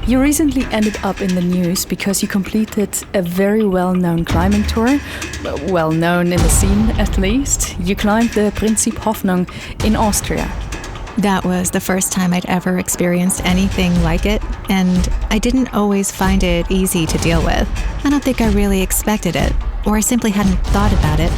You recently ended up in the news because you completed a very well-known climbing tour. Well-known in the scene, at least. You climbed the Prinzip Hoffnung in Austria. That was the first time I'd ever experienced anything like it, and I didn't always find it easy to deal with. I don't think I really expected it, or I simply hadn't thought about it.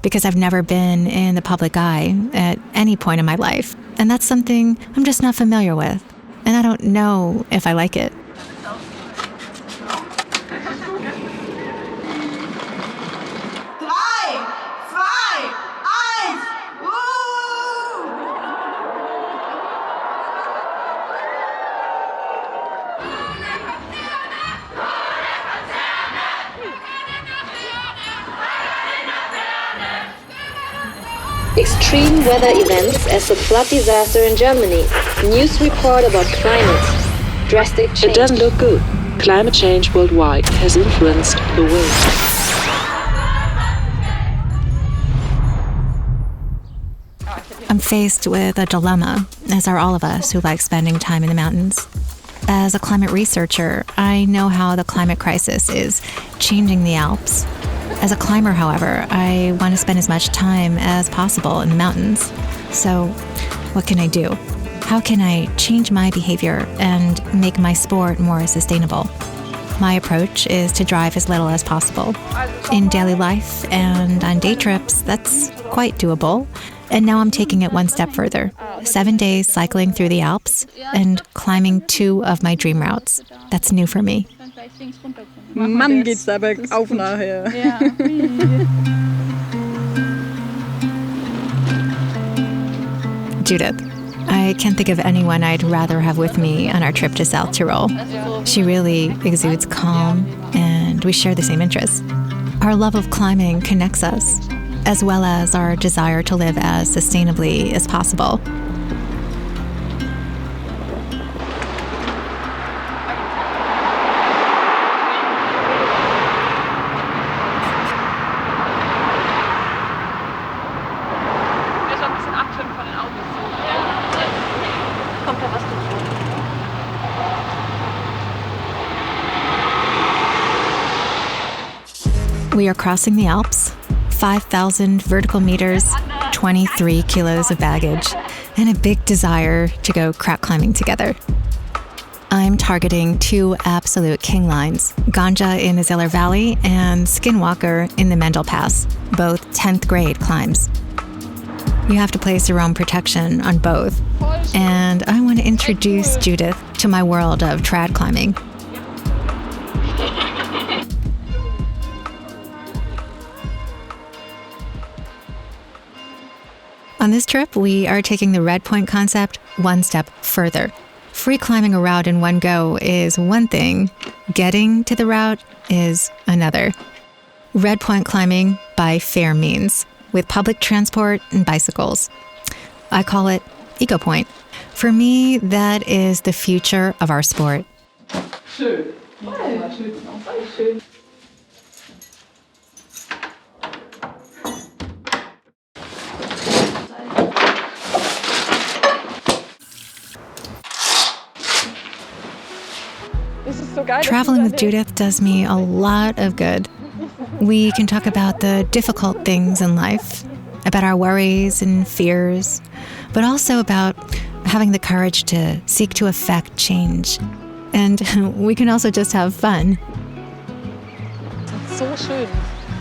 Because I've never been in the public eye at any point in my life, and that's something I'm just not familiar with. And I don't know if I like it. Extreme weather events as the flood disaster in Germany. News report about climate. Drastic change. It doesn't look good. Climate change worldwide has influenced the wind. I'm faced with a dilemma, as are all of us who like spending time in the mountains. As a climate researcher, I know how the climate crisis is changing the Alps. As a climber, however, I want to spend as much time as possible in the mountains. So, what can I do? How can I change my behavior and make my sport more sustainable? My approach is to drive as little as possible. In daily life and on day trips, that's quite doable. And now I'm taking it one step further. 7 days cycling through the Alps and climbing 2 of my dream routes. That's new for me. Mann, geht's da bergauf nachher. Judith. I can't think of anyone I'd rather have with me on our trip to South Tyrol. She really exudes calm, and we share the same interests. Our love of climbing connects us, as well as our desire to live as sustainably as possible. We are crossing the Alps, 5,000 vertical meters, 23 kilos of baggage, and a big desire to go crack climbing together. I'm targeting 2 absolute king lines, Ganja in the Ziller Valley and Skinwalker in the Mendel Pass, both 10th grade climbs. You have to place your own protection on both, and I want to introduce Judith to my world of trad climbing. On this trip, we are taking the Red Point concept one step further. Free climbing a route in one go is one thing. Getting to the route is another. Red Point climbing by fair means, with public transport and bicycles. I call it Eco Point. For me, that is the future of our sport. Schön. Ja, schön. Traveling with Judith does me a lot of good. We can talk about the difficult things in life, about our worries and fears, but also about having the courage to seek to effect change. And we can also just have fun. So schön.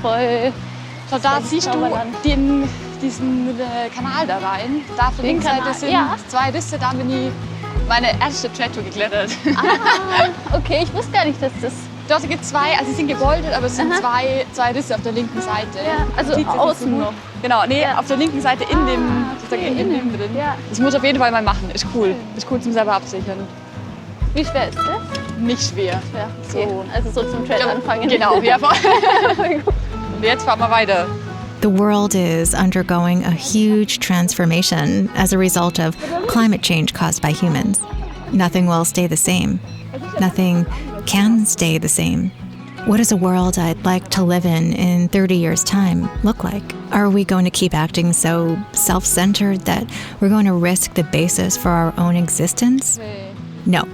Voll. So, da siehst du diesen Kanal da rein. Da auf der linken Seite sind 2 Risse, da bin ich meine erste Trad-Tour geklettert. Ah, okay, ich wusste gar nicht, dass das... Dort gibt es 2, also sie sind gegoldet, aber es sind zwei Risse auf der linken Seite. Ja, also außen noch. Genau, nee, auf der linken Seite in dem, sozusagen in dem drin. Ja. Das muss ich auf jeden Fall mal machen, ist cool. Ist cool zum selber absichern. Wie schwer ist das? Nicht schwer. Ja, so, also so zum Trad anfangen. Genau, ja. Und jetzt fahren wir weiter. The world is undergoing a huge transformation as a result of climate change caused by humans. Nothing will stay the same. Nothing can stay the same. What does a world I'd like to live in 30 years' time look like? Are we going to keep acting so self-centered that we're going to risk the basis for our own existence? No.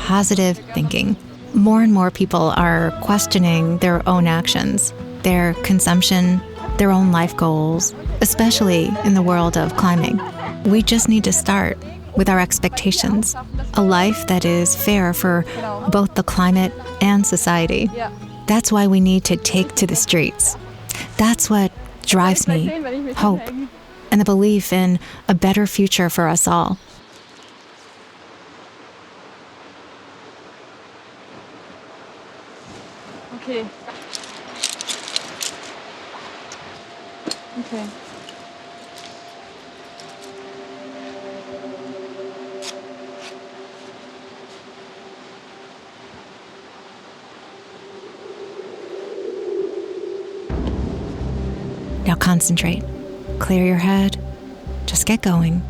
positive thinking. More and more people are questioning their own actions, their consumption, their own life goals, especially in the world of climbing. We just need to start with our expectations, a life that is fair for both the climate and society. That's why we need to take to the streets. That's what drives me, hope, and the belief in a better future for us all. Okay. Okay. Now concentrate. Clear your head. Just get going.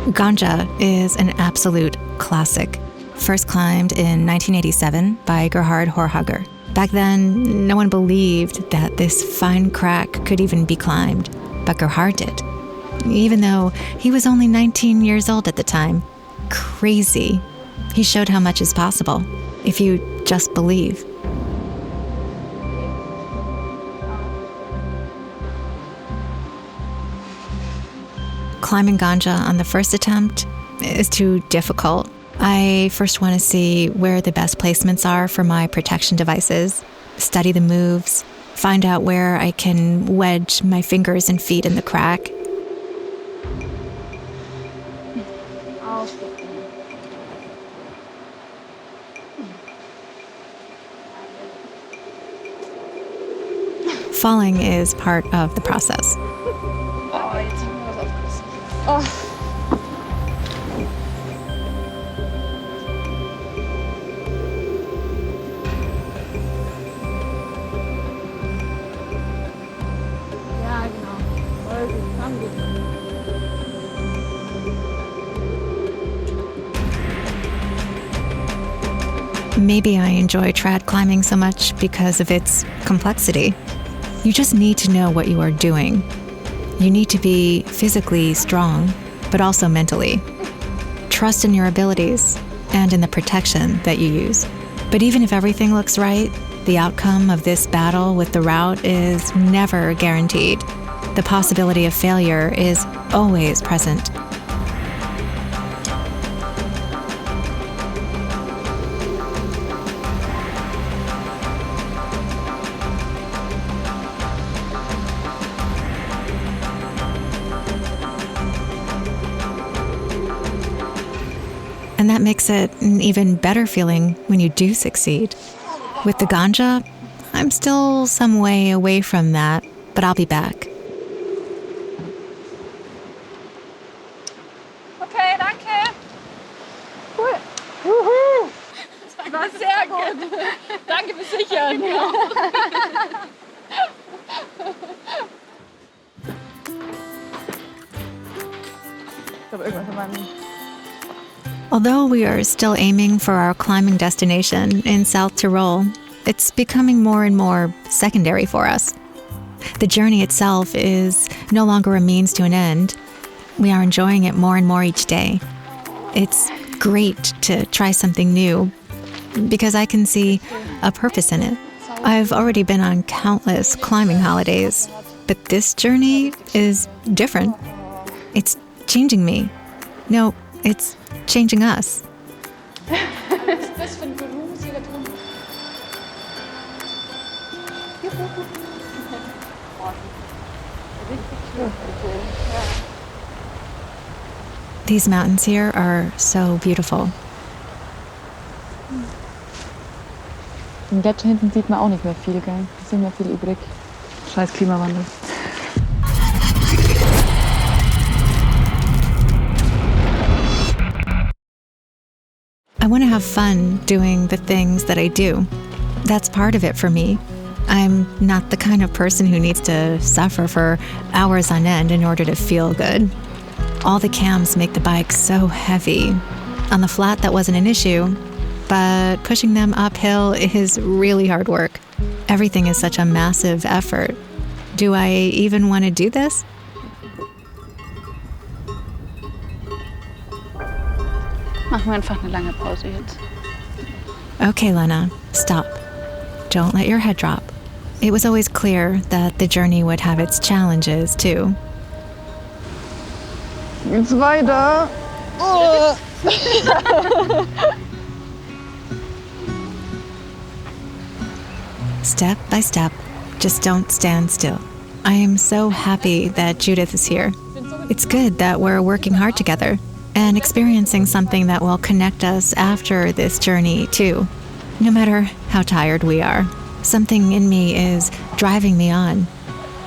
Ganja is an absolute classic. First climbed in 1987 by Gerhard Horhager. Back then, no one believed that this fine crack could even be climbed, but Gerhard did. Even though he was only 19 years old at the time. Crazy. He showed how much is possible if you just believe. Climbing Ganja on the first attempt is too difficult. I first want to see where the best placements are for my protection devices, study the moves, find out where I can wedge my fingers and feet in the crack. Falling is part of the process. Maybe I enjoy trad climbing so much because of its complexity. You just need to know what you are doing. You need to be physically strong, but also mentally. Trust in your abilities and in the protection that you use. But even if everything looks right, the outcome of this battle with the route is never guaranteed. The possibility of failure is always present. And that makes it an even better feeling when you do succeed. With the Ganja, I'm still some way away from that, but I'll be back. Okay, danke. Cool. Wuhu. Das war sehr gut. Danke fürs Sichern. Ich glaube, irgendwas in meinem... Although we are still aiming for our climbing destination in South Tyrol, it's becoming more and more secondary for us. The journey itself is no longer a means to an end. We are enjoying it more and more each day. It's great to try something new because I can see a purpose in it. I've already been on countless climbing holidays, but this journey is different. It's changing me. No, it's changing us. These mountains here are so beautiful. Den Gletscher hinten sieht man auch nicht mehr viel, gell? Es ist nicht mehr viel übrig. Scheiß Klimawandel. I want to have fun doing the things that I do. That's part of it for me. I'm not the kind of person who needs to suffer for hours on end in order to feel good. All the cams make the bike so heavy. On the flat, that wasn't an issue, but pushing them uphill is really hard work. Everything is such a massive effort. Do I even want to do this? Machen wir einfach eine lange Pause jetzt. Okay, Lena, stop. Don't let your head drop. It was always clear that the journey would have its challenges, too. Geht's weiter? Oh. Step by step, just don't stand still. I am so happy that Judith is here. It's good that we're working hard together and experiencing something that will connect us after this journey, too. No matter how tired we are, something in me is driving me on.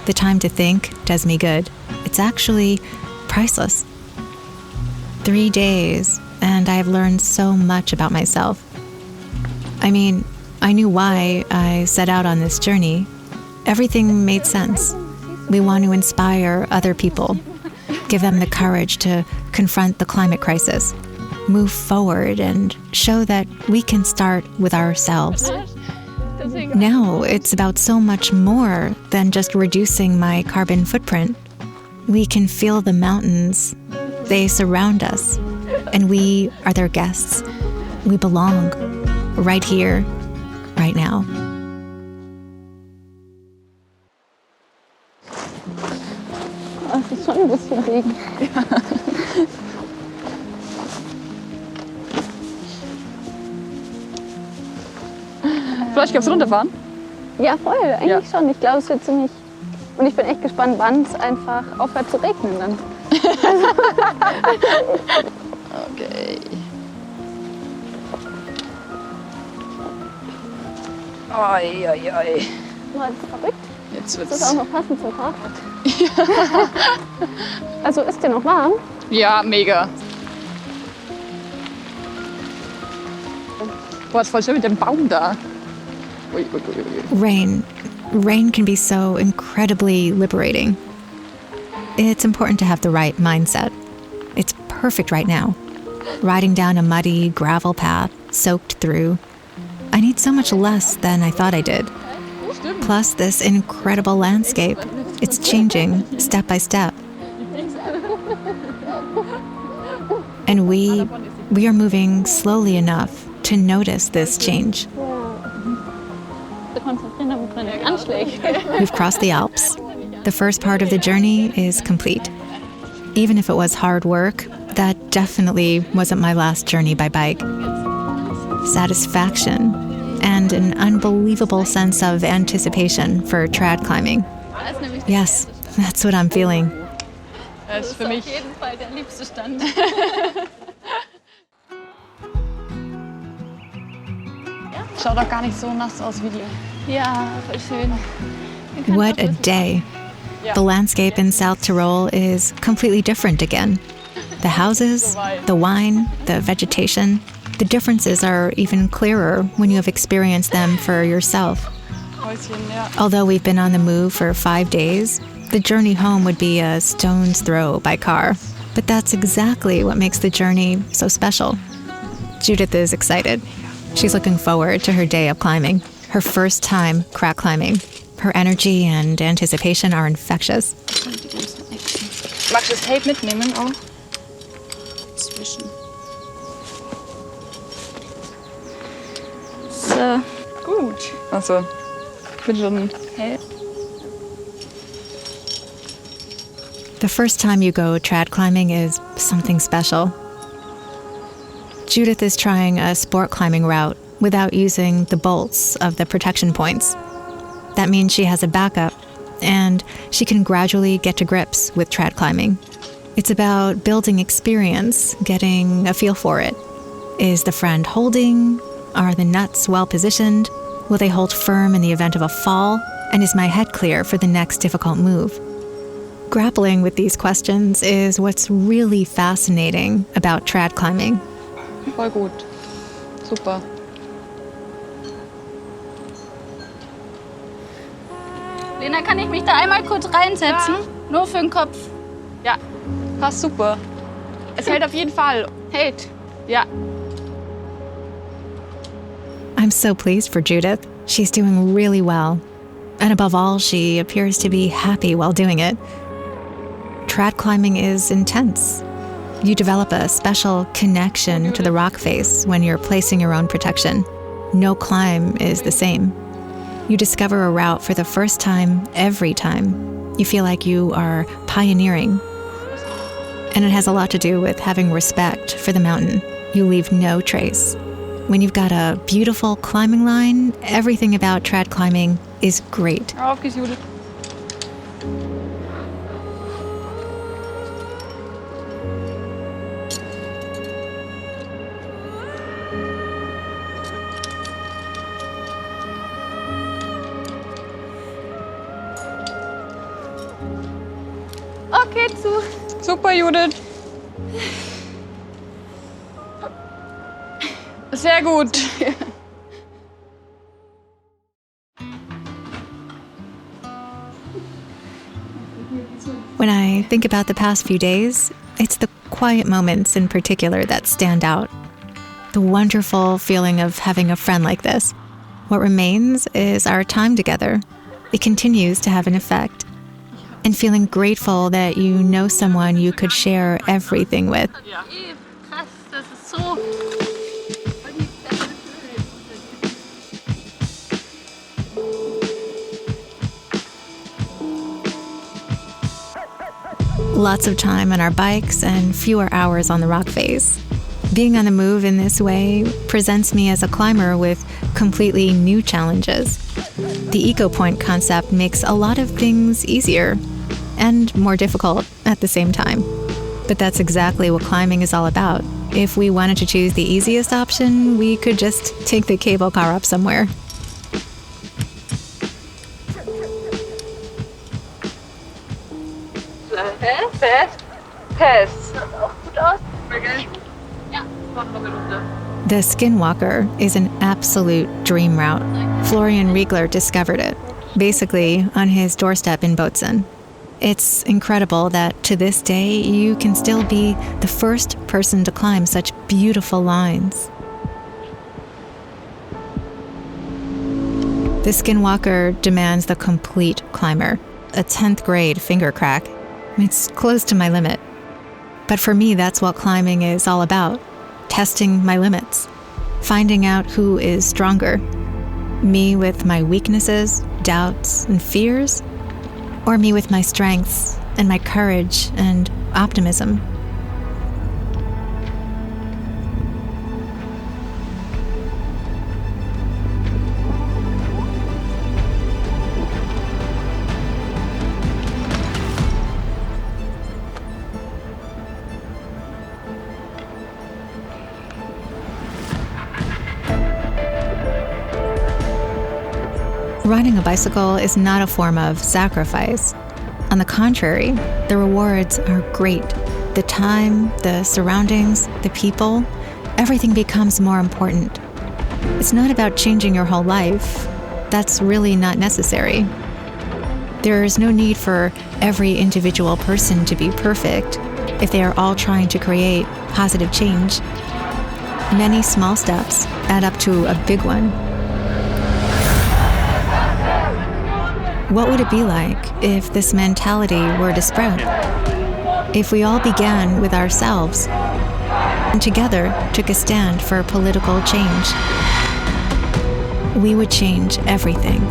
The time to think does me good. It's actually priceless. 3 days, and I've learned so much about myself. I mean, I knew why I set out on this journey. Everything made sense. We want to inspire other people, give them the courage to confront the climate crisis, move forward, and show that we can start with ourselves. Now it's about so much more than just reducing my carbon footprint. We can feel the mountains. They surround us, and we are their guests. We belong right here, right now. Es ist schon ein bisschen Regen. Vielleicht kannst du runterfahren? Ja, voll, eigentlich schon. Ich glaube, es wird ziemlich... Und ich bin echt gespannt, wann es einfach aufhört zu regnen dann. Okay. Oi, oi, oi. Oh, das ist verrückt. Jetzt Das wird's. ist auch noch passend zum Tag. Also ist dir noch warm? Ja, mega. Boah, ist voll schön mit dem Baum da. Ui, ui, ui, ui. Rain can be so incredibly liberating. It's important to have the right mindset. It's perfect right now. Riding down a muddy gravel path, soaked through. I need so much less than I thought I did. Plus this incredible landscape. It's changing step by step. And we are moving slowly enough to notice this change. We've crossed the Alps. The first part of the journey is complete. Even if it was hard work, that definitely wasn't my last journey by bike. Satisfaction and an unbelievable sense of anticipation for trad climbing. Yes, that's what I'm feeling. Das ist für mich Auf jeden Fall der liebste Stand. Schaut doch gar nicht so nass aus wie die. Ja, voll schön. What a day. The landscape in South Tyrol is completely different again. The houses, the wine, the vegetation, the differences are even clearer when you have experienced them for yourself. Häuschen, ja. Although we've been on the move for 5 days, the journey home would be a stone's throw by car. But that's exactly what makes the journey so special. Judith is excited. She's looking forward to her day of climbing, her first time crack climbing. Her energy and anticipation are infectious. Magst du das Tape mitnehmen auch? Zwischen. So. Gut. Also, ich bin schon Hell. The first time you go trad climbing is something special. Judith is trying a sport climbing route without using the bolts of the protection points. That means she has a backup, and she can gradually get to grips with trad climbing. It's about building experience, getting a feel for it. Is the friend holding? Are the nuts well positioned? Will they hold firm in the event of a fall? And is my head clear for the next difficult move? Grappling with these questions is what's really fascinating about trad climbing. voll gut. Super. Lena, kann ich mich da einmal kurz reinsetzen? Ja. Nur für den Kopf. Ja, passt super. Es hält auf jeden Fall. Hält. Ja. I'm so pleased for Judith. She's doing really well. And above all, she appears to be happy while doing it. Trad climbing is intense. You develop a special connection to the rock face when you're placing your own protection. No climb is the same. You discover a route for the first time every time. You feel like you are pioneering. And it has a lot to do with having respect for the mountain. You leave no trace. When you've got a beautiful climbing line, everything about trad climbing is great. Auf geht's, Judith. Okay, zu. Super, Judith. Sehr gut. When I think about the past few days, it's the quiet moments in particular that stand out. The wonderful feeling of having a friend like this. What remains is our time together. It continues to have an effect. And feeling grateful that you know someone you could share everything with. Krass, das ist so. Lots of time on our bikes and fewer hours on the rock face. Being on the move in this way presents me as a climber with completely new challenges. The eco-point concept makes a lot of things easier and more difficult at the same time. But that's exactly what climbing is all about. If we wanted to choose the easiest option, we could just take the cable car up somewhere. Fest. The Skinwalker is an absolute dream route. Florian Riegler discovered it, basically on his doorstep in Bozen. It's incredible that to this day you can still be the first person to climb such beautiful lines. The Skinwalker demands the complete climber, a 10th grade finger crack. It's close to my limit. But for me, that's what climbing is all about. Testing my limits. Finding out who is stronger. Me with my weaknesses, doubts, and fears? Or me with my strengths and my courage and optimism? Riding a bicycle is not a form of sacrifice. On the contrary, the rewards are great. The time, the surroundings, the people, everything becomes more important. It's not about changing your whole life. That's really not necessary. There is no need for every individual person to be perfect if they are all trying to create positive change. Many small steps add up to a big one. What would it be like if this mentality were to spread? If we all began with ourselves and together took a stand for political change? We would change everything.